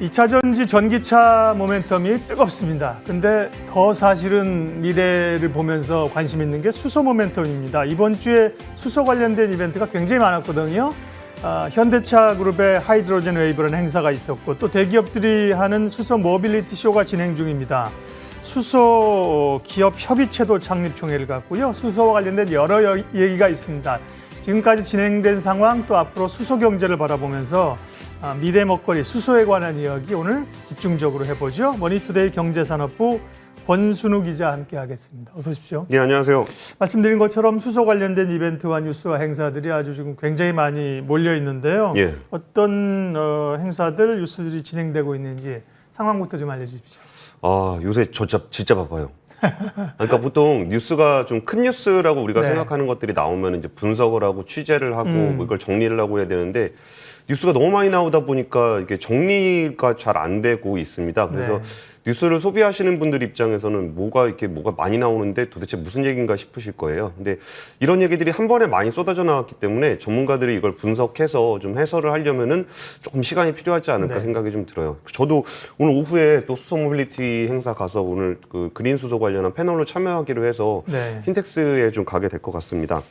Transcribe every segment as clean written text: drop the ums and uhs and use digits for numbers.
2차 전지 전기차 모멘텀이 뜨겁습니다. 근데 더 사실은 미래를 보면서 관심 있는 게 수소 모멘텀입니다. 이번 주에 수소 관련된 이벤트가 굉장히 많았거든요. 현대차 그룹의 하이드로젠 웨이브라는 행사가 있었고 또 대기업들이 하는 수소 모빌리티 쇼가 진행 중입니다. 수소 기업 협의체도 창립총회를 갖고요. 수소와 관련된 여러 얘기가 있습니다. 지금까지 진행된 상황 또 앞으로 수소 경제를 바라보면서 미래 먹거리 수소에 관한 이야기 오늘 집중적으로 해보죠. 머니투데이 경제산업부 권순우 기자 함께하겠습니다. 어서 오십시오. 네, 안녕하세요. 말씀드린 것처럼 수소 관련된 이벤트와 뉴스와 행사들이 아주 지금 굉장히 많이 몰려 있는데요. 예. 어떤 행사들, 뉴스들이 진행되고 있는지 상황부터 좀 알려주십시오. 요새 저 진짜 바빠요. 그러니까 보통 뉴스가 좀 큰 뉴스라고 우리가 네. 생각하는 것들이 나오면 이제 분석을 하고 취재를 하고 뭐 이걸 정리를 하고 해야 되는데 뉴스가 너무 많이 나오다 보니까 이게 정리가 잘 안 되고 있습니다. 그래서 네. 뉴스를 소비하시는 분들 입장에서는 뭐가 많이 나오는데 도대체 무슨 얘기인가 싶으실 거예요. 근데 이런 얘기들이 한 번에 많이 쏟아져 나왔기 때문에 전문가들이 이걸 분석해서 좀 해설을 하려면은 조금 시간이 필요하지 않을까 네. 생각이 생각이 좀 들어요. 저도 오늘 오후에 또 수소 모빌리티 행사 가서 오늘 그 그린 수소 관련한 패널로 참여하기로 해서 네. 킨텍스에 좀 가게 될 것 같습니다.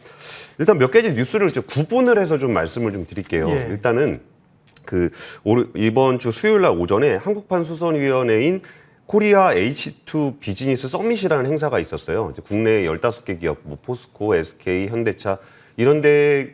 일단 몇 가지 뉴스를 이제 구분을 해서 좀 말씀을 좀 드릴게요. 예. 일단은 이번 주 수요일 날 오전에 한국판 수선위원회인 코리아 H2 비즈니스 서밋이라는 행사가 있었어요. 이제 국내 15개 기업, 뭐 포스코, SK, 현대차 이런 데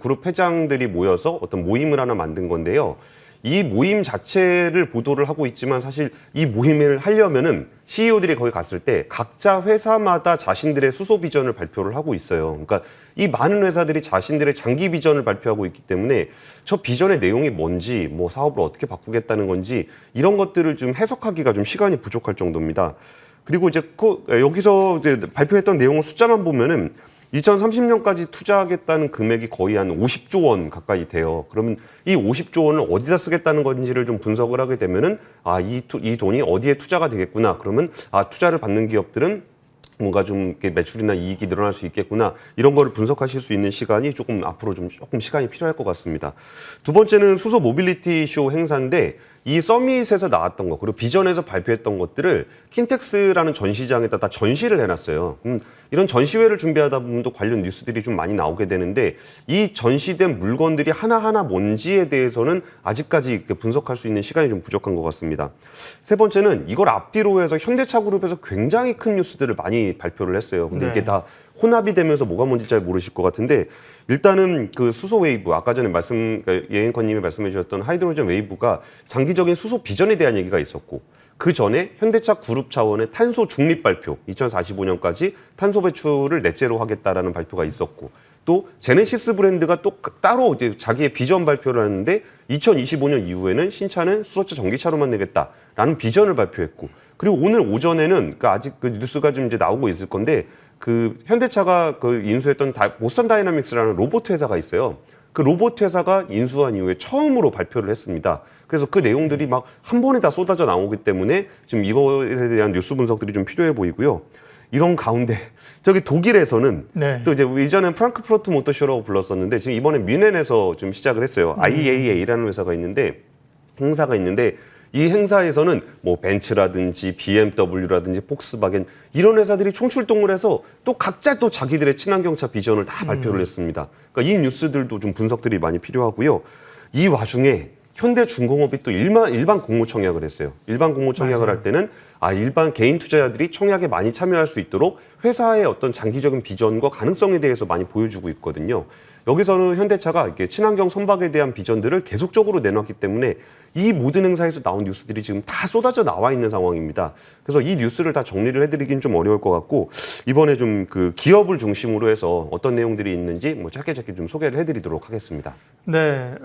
그룹 회장들이 모여서 어떤 모임을 하나 만든 건데요. 이 모임 자체를 보도를 하고 있지만 사실 이 모임을 하려면은 CEO들이 거기 갔을 때 각자 회사마다 자신들의 수소 비전을 발표를 하고 있어요. 그러니까 이 많은 회사들이 자신들의 장기 비전을 발표하고 있기 때문에 저 비전의 내용이 뭔지, 뭐 사업을 어떻게 바꾸겠다는 건지 이런 것들을 좀 해석하기가 좀 시간이 부족할 정도입니다. 그리고 이제 여기서 이제 발표했던 내용을 숫자만 보면은 2030년까지 투자하겠다는 금액이 거의 한 50조 원 가까이 돼요. 그러면 이 50조 원을 어디다 쓰겠다는 건지를 좀 분석을 하게 되면은 이 돈이 어디에 투자가 되겠구나. 그러면 투자를 받는 기업들은 뭔가 좀 이렇게 매출이나 이익이 늘어날 수 있겠구나. 이런 거를 분석하실 수 있는 시간이 앞으로 조금 시간이 필요할 것 같습니다. 두 번째는 수소 모빌리티 쇼 행사인데 이 서밋에서 나왔던 거 그리고 비전에서 발표했던 것들을 킨텍스라는 전시장에다 다 전시를 해놨어요. 이런 전시회를 준비하다 보면 또 관련 뉴스들이 좀 많이 나오게 되는데 이 전시된 물건들이 하나하나 뭔지에 대해서는 아직까지 분석할 수 있는 시간이 좀 부족한 것 같습니다. 세 번째는 이걸 앞뒤로 해서 현대차 그룹에서 굉장히 큰 뉴스들을 많이 발표를 했어요. 근데 네. 이게 다 혼합이 되면서 뭐가 뭔지 잘 모르실 것 같은데 일단은 그 수소 웨이브 아까 전에 예앵커님이 말씀해 주셨던 하이드로젠 웨이브가 장기적인 수소 비전에 대한 얘기가 있었고 그 전에 현대차 그룹 차원의 탄소 중립 발표 2045년까지 탄소 배출을 넷제로 하겠다라는 발표가 있었고 또 제네시스 브랜드가 또 따로 이제 자기의 비전 발표를 하는데 2025년 이후에는 신차는 수소차 전기차로만 내겠다라는 비전을 발표했고 그리고 오늘 오전에는 그러니까 아직 그 뉴스가 좀 이제 나오고 있을 건데 그 현대차가 인수했던 보스턴 다이나믹스라는 로봇 회사가 있어요. 그 로봇 회사가 인수한 이후에 처음으로 발표를 했습니다. 그래서 그 내용들이 막 한 번에 다 쏟아져 나오기 때문에 지금 이거에 대한 뉴스 분석들이 좀 필요해 보이고요. 이런 가운데 저기 독일에서는 네. 또 이제 이전엔 프랑크푸르트 모터쇼라고 불렀었는데 지금 이번에 뮌헨에서 좀 시작을 했어요. IAA라는 회사가 있는데 행사가 있는데 이 행사에서는 뭐 벤츠라든지 BMW라든지 폭스바겐 이런 회사들이 총출동을 해서 또 각자 또 자기들의 친환경차 비전을 다 발표를 했습니다. 그러니까 이 뉴스들도 좀 분석들이 많이 필요하고요. 이 와중에 현대중공업이 또 일반 공모 청약을 했어요. 일반 공모 청약을 할 때는 일반 개인 투자자들이 청약에 많이 참여할 수 있도록 회사의 어떤 장기적인 비전과 가능성에 대해서 많이 보여주고 있거든요. 여기서는 현대차가 이렇게 친환경 선박에 대한 비전들을 계속적으로 내놨기 때문에 이 모든 행사에서 나온 뉴스들이 지금 다 쏟아져 나와 있는 상황입니다. 그래서 이 뉴스를 다 정리를 해드리긴 좀 어려울 것 같고 이번에 좀 그 기업을 중심으로 해서 어떤 내용들이 있는지 뭐 짧게 좀 소개를 해드리도록 하겠습니다. 네,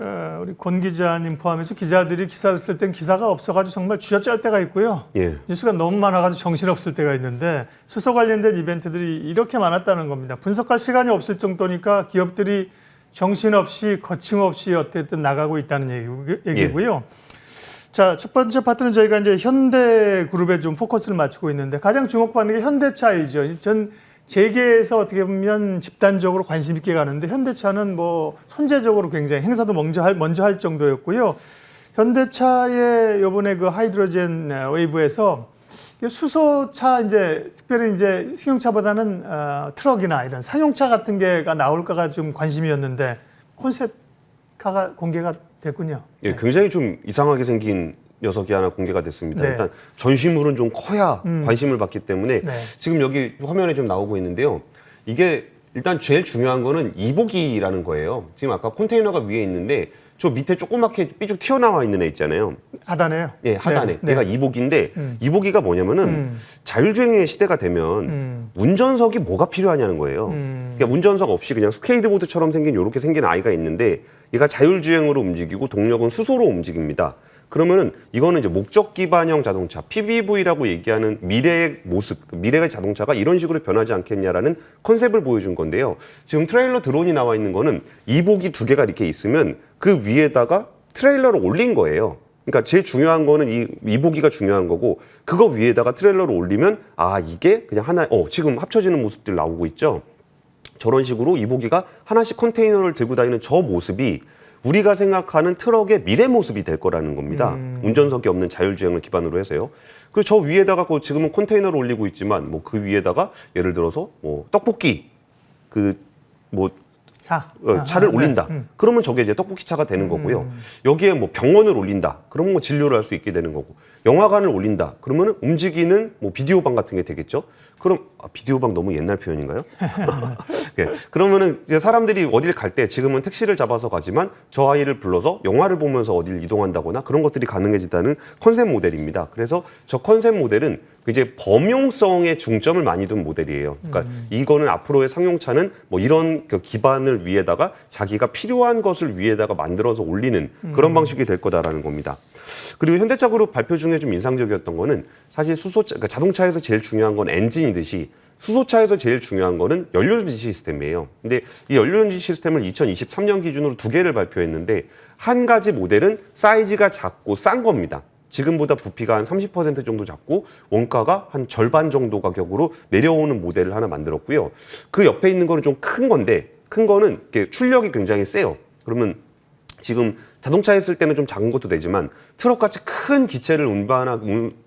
우리 권 기자님 포함해서 기자들이 기사를 쓸 땐 기사가 없어가지고 정말 쥐어짤 때가 있고요. 예. 뉴스가 너무 많아가지고 정신없을 때가 있는데 수소 관련된 이벤트들이 이렇게 많았다는 겁니다. 분석할 시간이 없을 정도니까 기업들이 정신없이 거침없이 어쨌든 나가고 있다는 얘기고요. 자, 첫 번째 파트는 저희가 이제 현대그룹에 좀 포커스를 맞추고 있는데 가장 주목받는 게 현대차이죠. 전 재계에서 어떻게 보면 집단적으로 관심 있게 가는데 현대차는 뭐 선제적으로 굉장히 행사도 먼저 할 정도였고요. 현대차의 이번에 그 하이드로젠 웨이브에서 수소차 이제 특별히 이제 승용차보다는 트럭이나 이런 상용차 같은 게가 나올까가 좀 관심이었는데 콘셉트카가 공개가 됐군요. 예, 굉장히 좀 이상하게 생긴 녀석이 하나 공개가 됐습니다. 네. 일단 전시물은 좀 커야 관심을 받기 때문에 네. 지금 여기 화면에 좀 나오고 있는데요. 이게 일단 제일 중요한 거는 이보기라는 거예요. 지금 아까 컨테이너가 위에 있는데 저 밑에 조그맣게 삐죽 튀어나와 있는 애 있잖아요. 하단에요? 예, 하단에. 네. 얘가 이보기인데 이보기가 뭐냐면은 자율주행의 시대가 되면 운전석이 뭐가 필요하냐는 거예요. 그러니까 운전석 없이 그냥 스케이트보드처럼 생긴 이렇게 생긴 아이가 있는데 얘가 자율주행으로 움직이고 동력은 수소로 움직입니다. 그러면은 이거는 이제 목적 기반형 자동차, PBV라고 얘기하는 미래의 모습, 미래의 자동차가 이런 식으로 변하지 않겠냐라는 컨셉을 보여준 건데요. 지금 트레일러 드론이 나와 있는 거는 이보기 두 개가 이렇게 있으면 그 위에다가 트레일러를 올린 거예요. 그러니까 제일 중요한 거는 이 이보기가 중요한 거고 그거 위에다가 트레일러를 올리면 아 이게 그냥 하나 지금 합쳐지는 모습들 나오고 있죠. 저런 식으로 이보기가 하나씩 컨테이너를 들고 다니는 저 모습이 우리가 생각하는 트럭의 미래 모습이 될 거라는 겁니다. 운전석이 없는 자율주행을 기반으로 해서요. 그리고 저 위에다가 지금은 컨테이너를 올리고 있지만 뭐 그 위에다가 예를 들어서 뭐 떡볶이 차를 올린다. 그러면 저게 이제 떡볶이 차가 되는 거고요. 여기에 뭐 병원을 올린다. 그러면 뭐 진료를 할 수 있게 되는 거고. 영화관을 올린다. 그러면 움직이는 뭐 비디오방 같은 게 되겠죠. 그럼 비디오방 너무 옛날 표현인가요? 네. 그러면은 이제 사람들이 어딜 갈 때 지금은 택시를 잡아서 가지만 저 아이를 불러서 영화를 보면서 어딜 이동한다거나 그런 것들이 가능해진다는 컨셉 모델입니다. 그래서 저 컨셉 모델은 이제 범용성에 중점을 많이 둔 모델이에요. 그러니까 이거는 앞으로의 상용차는 뭐 이런 그 기반을 위에다가 자기가 필요한 것을 위에다가 만들어서 올리는 그런 방식이 될 거다라는 겁니다. 그리고 현대차 그룹 발표 중에 좀 인상적이었던 거는 사실 그러니까 자동차에서 제일 중요한 건 엔진이듯이 수소차에서 제일 중요한 거는 연료전지 시스템이에요. 근데 이 연료전지 시스템을 2023년 기준으로 두 개를 발표했는데 한 가지 모델은 사이즈가 작고 싼 겁니다. 지금보다 부피가 한 30% 정도 작고 원가가 한 절반 정도 가격으로 내려오는 모델을 하나 만들었고요. 그 옆에 있는 거는 좀 큰 건데 큰 거는 이렇게 출력이 굉장히 세요. 그러면 지금 자동차 했을 때는 좀 작은 것도 되지만 트럭같이 큰 기체를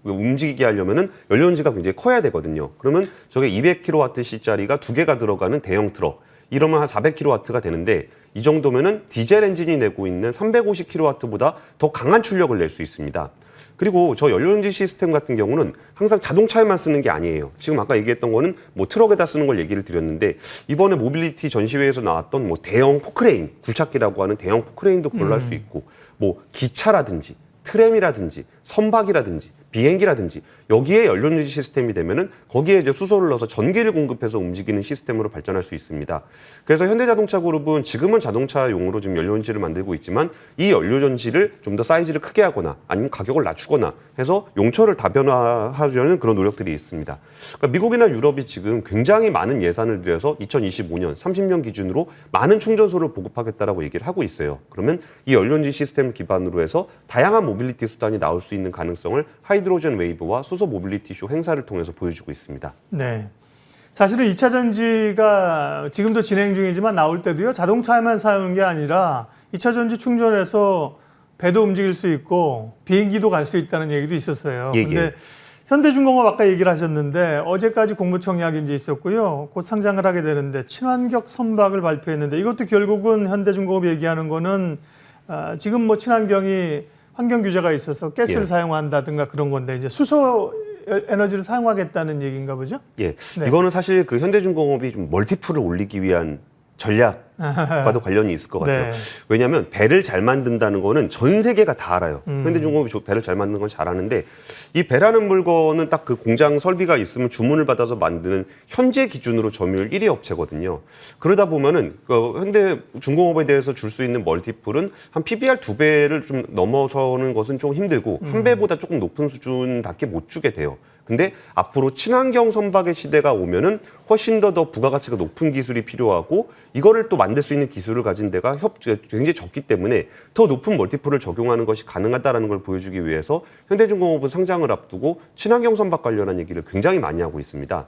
움직이게 하려면은 연료전지가 굉장히 커야 되거든요. 그러면 저게 200kWh짜리가 두 개가 들어가는 대형 트럭. 이러면 한 400kW가 되는데 이 정도면은 디젤 엔진이 내고 있는 350kW보다 더 강한 출력을 낼 수 있습니다. 그리고 저 연료전지 시스템 같은 경우는 항상 자동차에만 쓰는 게 아니에요. 지금 아까 얘기했던 거는 뭐 트럭에다 쓰는 걸 얘기를 드렸는데 이번에 모빌리티 전시회에서 나왔던 뭐 대형 포크레인, 굴착기라고 하는 대형 포크레인도 그걸로 할 수 있고 뭐 기차라든지 트램이라든지 선박이라든지 비행기라든지 여기에 연료전지 시스템이 되면은 거기에 이제 수소를 넣어서 전기를 공급해서 움직이는 시스템으로 발전할 수 있습니다. 그래서 현대자동차 그룹은 지금은 자동차용으로 지금 연료전지를 만들고 있지만 이 연료전지를 좀 더 사이즈를 크게 하거나 아니면 가격을 낮추거나 해서 용처를 다변화하려는 그런 노력들이 있습니다. 그러니까 미국이나 유럽이 지금 굉장히 많은 예산을 들여서 2025년, 30년 기준으로 많은 충전소를 보급하겠다라고 얘기를 하고 있어요. 그러면 이 연료전지 시스템을 기반으로 해서 다양한 모빌리티 수단이 나올 수 있는 가능성을 하이드로젠 웨이브와 수소 모빌리티 쇼 행사를 통해서 보여주고 있습니다. 네. 사실은 2차 전지가 지금도 진행 중이지만 나올 때도요. 자동차에만 사용한 게 아니라 2차 전지 충전해서 배도 움직일 수 있고 비행기도 갈 수 있다는 얘기도 있었어요. 그런데 현대중공업 아까 얘기를 하셨는데 어제까지 공무청 이제 있었고요. 곧 상장을 하게 되는데 친환경 선박을 발표했는데 이것도 결국은 현대중공업 얘기하는 거는 지금 뭐 친환경이 환경 규제가 있어서 가스를 사용한다든가 그런 건데 이제 수소 에너지를 사용하겠다는 얘기인가 보죠? 예, 네. 이거는 사실 그 현대중공업이 좀 멀티플을 올리기 위한 전략과도 관련이 있을 것 같아요. 네. 왜냐하면 배를 잘 만든다는 거는 전 세계가 다 알아요. 현대중공업이 배를 잘 만드는 건 잘 아는데 이 배라는 물건은 딱 그 공장 설비가 있으면 주문을 받아서 만드는 현재 기준으로 점유율 1위 업체거든요. 그러다 보면은 그 현대중공업에 대해서 줄 수 있는 멀티플은 한 PBR 2배를 좀 넘어서는 것은 좀 힘들고 한 배보다 조금 높은 수준밖에 못 주게 돼요. 근데 앞으로 친환경 선박의 시대가 오면은 훨씬 더 부가가치가 높은 기술이 필요하고 이거를 또 만들 수 있는 기술을 가진 데가 굉장히 적기 때문에 더 높은 멀티플을 적용하는 것이 가능하다는 걸 보여주기 위해서 현대중공업은 상장을 앞두고 친환경 선박 관련한 얘기를 굉장히 많이 하고 있습니다.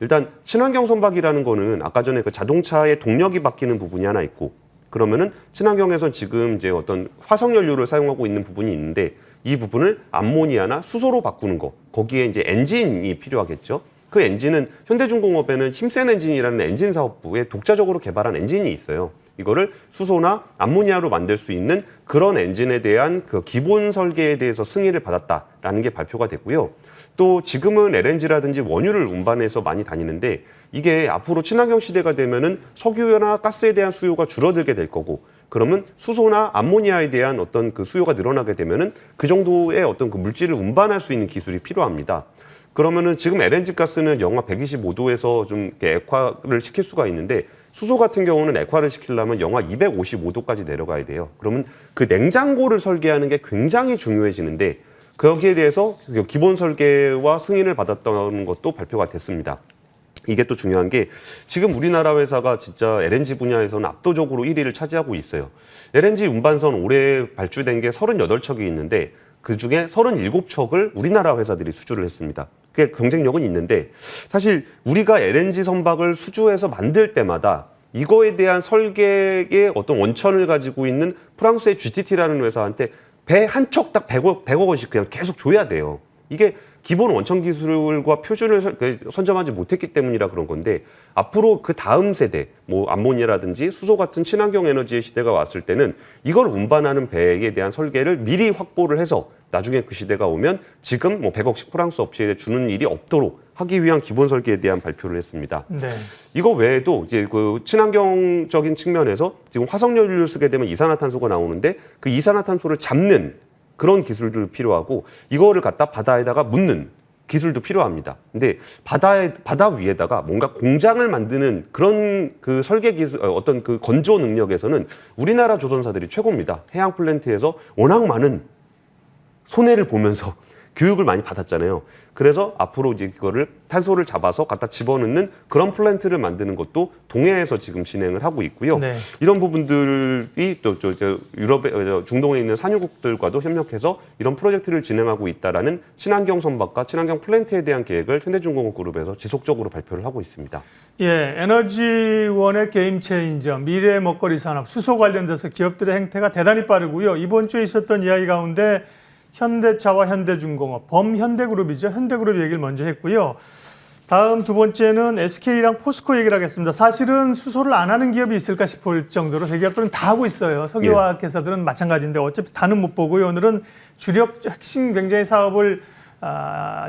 일단 친환경 선박이라는 거는 아까 전에 그 자동차의 동력이 바뀌는 부분이 하나 있고 그러면은 친환경에선 지금 이제 어떤 화석 연료를 사용하고 있는 부분이 있는데 이 부분을 암모니아나 수소로 바꾸는 거, 거기에 이제 엔진이 필요하겠죠. 그 엔진은 현대중공업에는 힘센 엔진이라는 엔진 사업부에 독자적으로 개발한 엔진이 있어요. 이거를 수소나 암모니아로 만들 수 있는 그런 엔진에 대한 그 기본 설계에 대해서 승인을 받았다라는 게 발표가 됐고요. 또 지금은 LNG라든지 원유를 운반해서 많이 다니는데 이게 앞으로 친환경 시대가 되면은 석유나 가스에 대한 수요가 줄어들게 될 거고, 그러면 수소나 암모니아에 대한 어떤 그 수요가 늘어나게 되면은 그 정도의 어떤 그 물질을 운반할 수 있는 기술이 필요합니다. 그러면은 지금 LNG 가스는 영하 125도에서 좀 이렇게 액화를 시킬 수가 있는데 수소 같은 경우는 액화를 시키려면 영하 255도까지 내려가야 돼요. 그러면 그 냉장고를 설계하는 게 굉장히 중요해지는데 거기에 대해서 기본 설계와 승인을 받았던 것도 발표가 됐습니다. 이게 또 중요한 게 지금 우리나라 회사가 진짜 LNG 분야에서는 압도적으로 1위를 차지하고 있어요. LNG 운반선 올해 발주된 게 38척이 있는데 그중에 37척을 우리나라 회사들이 수주를 했습니다. 그게 경쟁력은 있는데 사실 우리가 LNG 선박을 수주해서 만들 때마다 이거에 대한 설계의 어떤 원천을 가지고 있는 프랑스의 GTT라는 회사한테 배 한 척 딱 100억 원씩 그냥 계속 줘야 돼요. 이게 기본 원천 기술과 표준을 선점하지 못했기 때문이라 그런 건데 앞으로 그 다음 세대 뭐 암모니아라든지 수소 같은 친환경 에너지의 시대가 왔을 때는 이걸 운반하는 배에 대한 설계를 미리 확보를 해서 나중에 그 시대가 오면 지금 뭐 100억씩 프랑스 업체에 주는 일이 없도록 하기 위한 기본 설계에 대한 발표를 했습니다. 네. 이거 외에도 이제 그 친환경적인 측면에서 지금 화석연료를 쓰게 되면 이산화탄소가 나오는데 그 이산화탄소를 잡는 그런 기술도 필요하고 이거를 갖다 바다에다가 묻는 기술도 필요합니다. 근데 바다 위에다가 뭔가 공장을 만드는 그런 그 설계 기술, 어떤 그 건조 능력에서는 우리나라 조선사들이 최고입니다. 해양 플랜트에서 워낙 많은 손해를 보면서 교육을 많이 받았잖아요. 그래서 앞으로 이제 그거를 탄소를 잡아서 갖다 집어넣는 그런 플랜트를 만드는 것도 동해에서 지금 진행을 하고 있고요. 네. 이런 부분들이 또 유럽에 중동에 있는 산유국들과도 협력해서 이런 프로젝트를 진행하고 있다라는 친환경 선박과 친환경 플랜트에 대한 계획을 현대중공업그룹에서 지속적으로 발표를 하고 있습니다. 예, 에너지원의 게임 체인저, 미래의 먹거리 산업, 수소 관련돼서 기업들의 행태가 대단히 빠르고요. 이번 주에 있었던 이야기 가운데 현대차와 현대중공업, 범현대그룹이죠. 현대그룹 얘기를 먼저 했고요. 다음 두 번째는 SK랑 포스코 얘기를 하겠습니다. 사실은 수소를 안 하는 기업이 있을까 싶을 정도로 대기업들은 다 하고 있어요. 석유화학회사들은 마찬가지인데 어차피 다는 못 보고요. 오늘은 주력 핵심 굉장히 사업을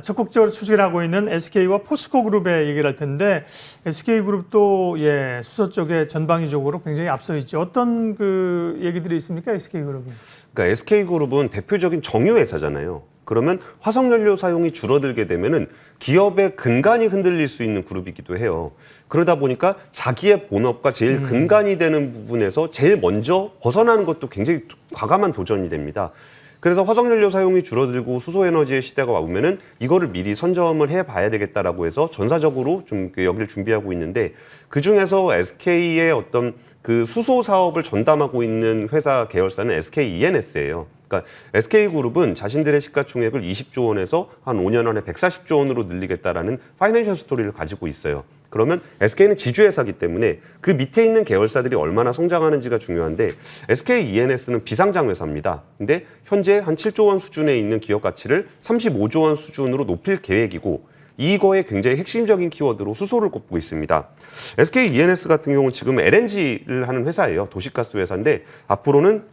적극적으로 추진하고 있는 SK와 포스코 그룹의 얘기를 할 텐데 SK그룹도 예, 수소 쪽에 전방위적으로 굉장히 앞서 있죠. 어떤 그 얘기들이 있습니까? SK그룹은? 그러니까 SK그룹은 대표적인 정유회사잖아요. 그러면 화석연료 사용이 줄어들게 되면은 기업의 근간이 흔들릴 수 있는 그룹이기도 해요. 그러다 보니까 자기의 본업과 제일 근간이 되는 부분에서 제일 먼저 벗어나는 것도 굉장히 과감한 도전이 됩니다. 그래서 화석연료 사용이 줄어들고 수소에너지의 시대가 오면은 이거를 미리 선점을 해봐야 되겠다라고 해서 전사적으로 좀 여기를 준비하고 있는데 그 중에서 SK의 어떤 그 수소 사업을 전담하고 있는 회사 계열사는 SK E&S예요. 그러니까 SK그룹은 자신들의 시가총액을 20조 원에서 한 5년 안에 140조 원으로 늘리겠다라는 파이낸셜 스토리를 가지고 있어요. 그러면 SK는 지주회사이기 때문에 그 밑에 있는 계열사들이 얼마나 성장하는지가 중요한데 SK E&S는 비상장 회사입니다. 근데 현재 한 7조 원 수준에 있는 기업 가치를 35조 원 수준으로 높일 계획이고 이거의 굉장히 핵심적인 키워드로 수소를 꼽고 있습니다. SK E&S 같은 경우는 지금 LNG를 하는 회사예요. 도시가스 회사인데 앞으로는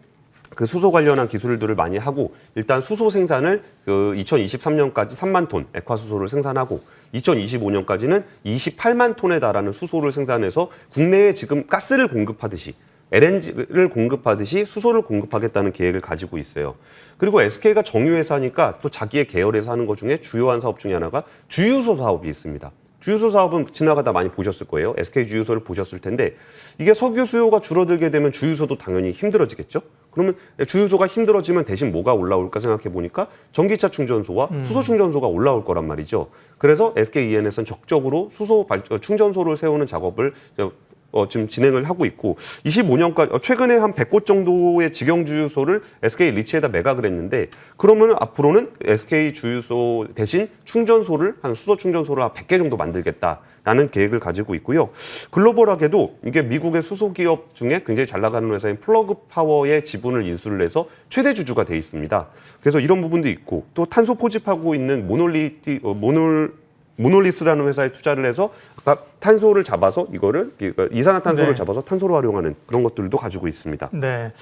그 수소 관련한 기술들을 많이 하고 일단 수소 생산을 그 2023년까지 3만 톤 액화수소를 생산하고 2025년까지는 28만 톤에 달하는 수소를 생산해서 국내에 지금 가스를 공급하듯이 LNG를 공급하듯이 수소를 공급하겠다는 계획을 가지고 있어요. 그리고 SK가 정유회사니까 또 자기의 계열에서 하는 것 중에 주요한 사업 중에 하나가 주유소 사업이 있습니다. 주유소 사업은 지나가다 많이 보셨을 거예요. SK 주유소를 보셨을 텐데 이게 석유 수요가 줄어들게 되면 주유소도 당연히 힘들어지겠죠. 그러면 주유소가 힘들어지면 대신 뭐가 올라올까 생각해 보니까 전기차 충전소와 수소 충전소가 올라올 거란 말이죠. 그래서 SK E&S는 적극적으로 수소 충전소를 세우는 작업을 지금 진행을 하고 있고 25년까지 최근에 한 100곳 정도의 직영 주유소를 SK 리치에다 매각을 했는데 그러면 앞으로는 SK 주유소 대신 충전소를 한 수소 충전소를 한 100개 정도 만들겠다라는 계획을 가지고 있고요. 글로벌하게도 이게 미국의 수소 기업 중에 굉장히 잘 나가는 회사인 플러그 파워의 지분을 인수를 해서 최대 주주가 돼 있습니다. 그래서 이런 부분도 있고 또 탄소 포집하고 있는 모놀리스라는 회사에 투자를 해서 아까 탄소를 잡아서 이거를 이산화탄소를 네. 잡아서 탄소로 활용하는 그런 것들도 가지고 있습니다. 네.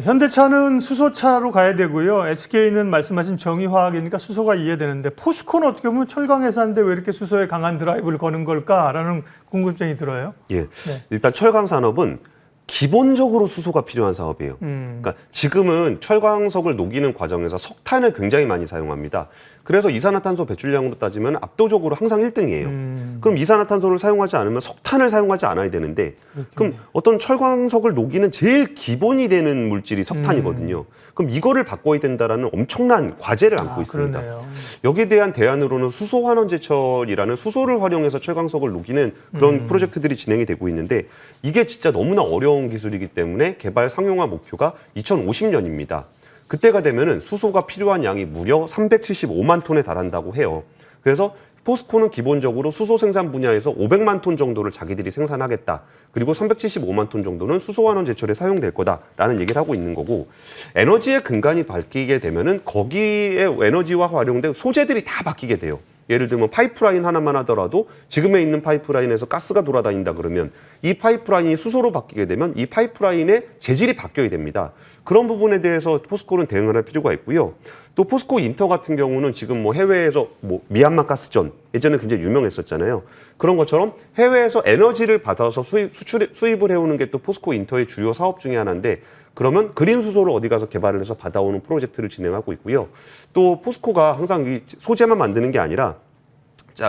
현대차는 수소차로 가야 되고요. SK는 말씀하신 정의화학이니까 수소가 이해되는데 포스코는 어떻게 보면 철강 회사인데 왜 이렇게 수소에 강한 드라이브를 거는 걸까라는 궁금증이 들어요. 예, 네. 일단 철강 산업은 기본적으로 수소가 필요한 사업이에요. 그러니까 지금은 철광석을 녹이는 과정에서 석탄을 굉장히 많이 사용합니다. 그래서 이산화탄소 배출량으로 따지면 압도적으로 항상 1등이에요. 그럼 이산화탄소를 사용하지 않으면 석탄을 사용하지 않아야 되는데 그럼 어떤 철광석을 녹이는 제일 기본이 되는 물질이 석탄이거든요. 그럼 이거를 바꿔야 된다라는 엄청난 과제를 안고 있습니다. 그러네요. 여기에 대한 대안으로는 수소환원제철이라는 수소를 활용해서 철광석을 녹이는 그런 프로젝트들이 진행이 되고 있는데 이게 진짜 너무나 어려운 기술이기 때문에 개발 상용화 목표가 2050년입니다. 그때가 되면은 수소가 필요한 양이 무려 375만 톤에 달한다고 해요. 그래서 포스코는 기본적으로 수소 생산 분야에서 500만 톤 정도를 자기들이 생산하겠다. 그리고 375만 톤 정도는 수소환원 제철에 사용될 거다라는 얘기를 하고 있는 거고 에너지의 근간이 바뀌게 되면은 거기에 에너지와 활용된 소재들이 다 바뀌게 돼요. 예를 들면 파이프라인 하나만 하더라도 지금에 있는 파이프라인에서 가스가 돌아다닌다 그러면 이 파이프라인이 수소로 바뀌게 되면 이 파이프라인의 재질이 바뀌어야 됩니다. 그런 부분에 대해서 포스코는 대응을 할 필요가 있고요. 또 포스코 인터 같은 경우는 지금 뭐 해외에서 뭐 미얀마 가스전 예전에 굉장히 유명했었잖아요. 그런 것처럼 해외에서 에너지를 받아서 수입을 해오는 게 또 포스코 인터의 주요 사업 중에 하나인데 그러면 그린 수소를 어디 가서 개발을 해서 받아오는 프로젝트를 진행하고 있고요. 또 포스코가 항상 이 소재만 만드는 게 아니라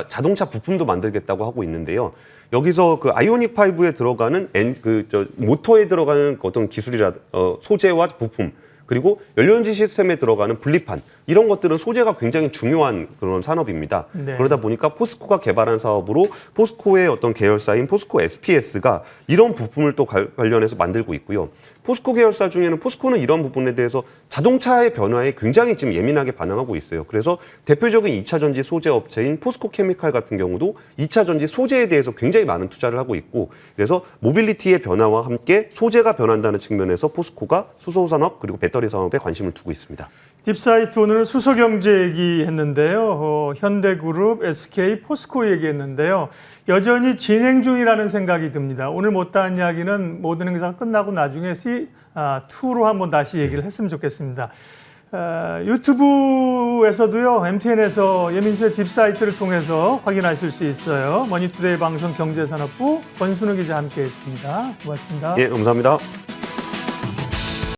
자동차 부품도 만들겠다고 하고 있는데요. 여기서 그 아이오닉 5에 들어가는 모터에 들어가는 어떤 기술이라 소재와 부품 그리고 연료인지 시스템에 들어가는 분리판 이런 것들은 소재가 굉장히 중요한 그런 산업입니다. 네. 그러다 보니까 포스코가 개발한 사업으로 포스코의 어떤 계열사인 포스코 SPS가 이런 부품을 또 관련해서 만들고 있고요. 포스코 계열사 중에는 포스코는 이런 부분에 대해서 자동차의 변화에 굉장히 지금 예민하게 반응하고 있어요. 그래서 대표적인 2차 전지 소재 업체인 포스코 케미칼 같은 경우도 2차 전지 소재에 대해서 굉장히 많은 투자를 하고 있고 그래서 모빌리티의 변화와 함께 소재가 변한다는 측면에서 포스코가 수소 산업 그리고 배터리 산업에 관심을 두고 있습니다. 딥사이트 오늘은 수소 경제 얘기했는데요. 현대그룹, SK, 포스코 얘기했는데요. 여전히 진행 중이라는 생각이 듭니다. 오늘 못다한 이야기는 모든 행사가 끝나고 나중에 C2로 한번 다시 얘기를 했으면 좋겠습니다. 유튜브에서도요. MTN에서 예민수의 딥사이트를 통해서 확인하실 수 있어요. 머니투데이 방송 경제산업부 권순우 기자 함께했습니다. 고맙습니다. 예, 감사합니다.